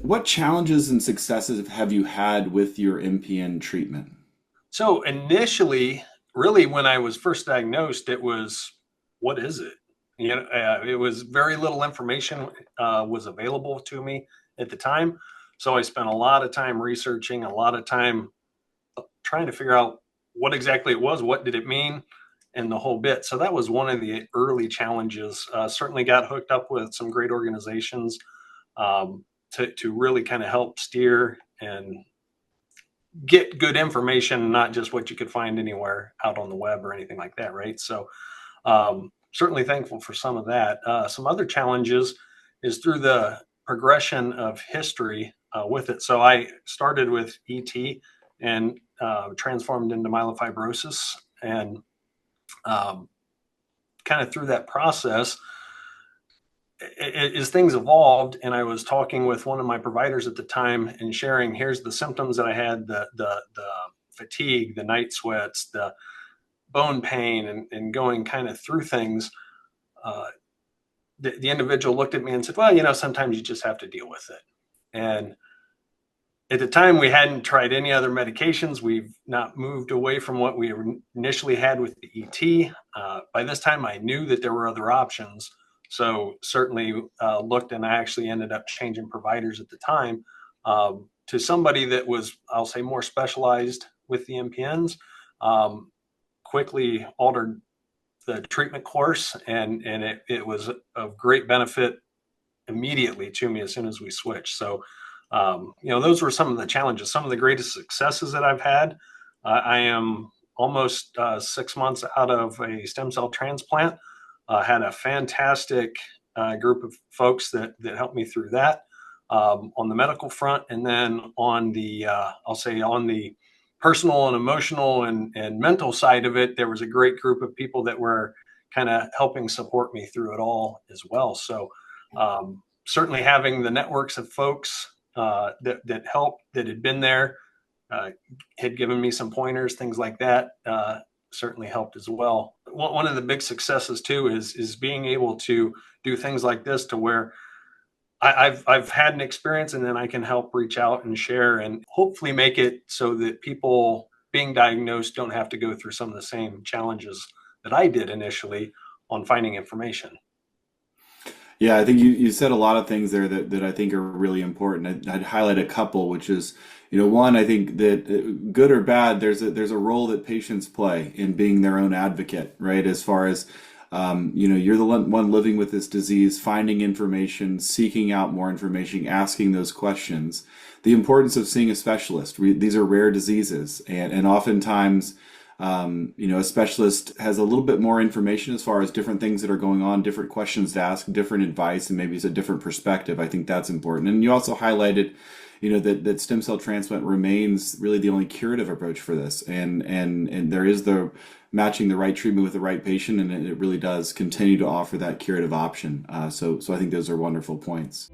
what challenges and successes have you had with your MPN treatment? So initially, really, when I was first diagnosed, it was, what is it? It was very little information was available to me at the time. So I spent a lot of time researching, a lot of time trying to figure out what exactly it was, what did it mean, and the whole bit. So that was one of the early challenges. Certainly got hooked up with some great organizations to really kind of help steer and get good information, not just what you could find anywhere out on the web or anything like that, right? So certainly thankful for some of that. Some other challenges is through the progression of history with it. So I started with ET and transformed into myelofibrosis, and kind of through that process, as things evolved, and I was talking with one of my providers at the time and sharing, here's the symptoms that I had, the fatigue, the night sweats, the bone pain, and going kind of through things. The individual looked at me and said, well, sometimes you just have to deal with it. And at the time, we hadn't tried any other medications. We've not moved away from what we initially had with the ET. By this time, I knew that there were other options. So certainly looked, and I actually ended up changing providers at the time to somebody that was, I'll say, more specialized with the MPNs. Quickly altered the treatment course, and it was of great benefit immediately to me as soon as we switched. So those were some of the challenges. Some of the greatest successes that I've had. I am almost 6 months out of a stem cell transplant. Had a fantastic group of folks that helped me through that on the medical front, and then on the I'll say on the personal and emotional and mental side of it, there was a great group of people that were kind of helping support me through it all as well. So certainly having the networks of folks that helped, that had been there, had given me some pointers, things like that, certainly helped as well. One of the big successes too is being able to do things like this, to where I've had an experience, and then I can help reach out and share and hopefully make it so that people being diagnosed don't have to go through some of the same challenges that I did initially on finding information. Yeah, I think you said a lot of things there that I think are really important. I'd highlight a couple, which is, one, I think that good or bad, there's a role that patients play in being their own advocate, right? As far as, you're the one living with this disease, finding information, seeking out more information, asking those questions. The importance of seeing a specialist. These are rare diseases, and oftentimes, a specialist has a little bit more information as far as different things that are going on, different questions to ask, different advice, and maybe it's a different perspective. I think that's important. And you also highlighted, that stem cell transplant remains really the only curative approach for this, and there is the matching the right treatment with the right patient, and it really does continue to offer that curative option. So I think those are wonderful points.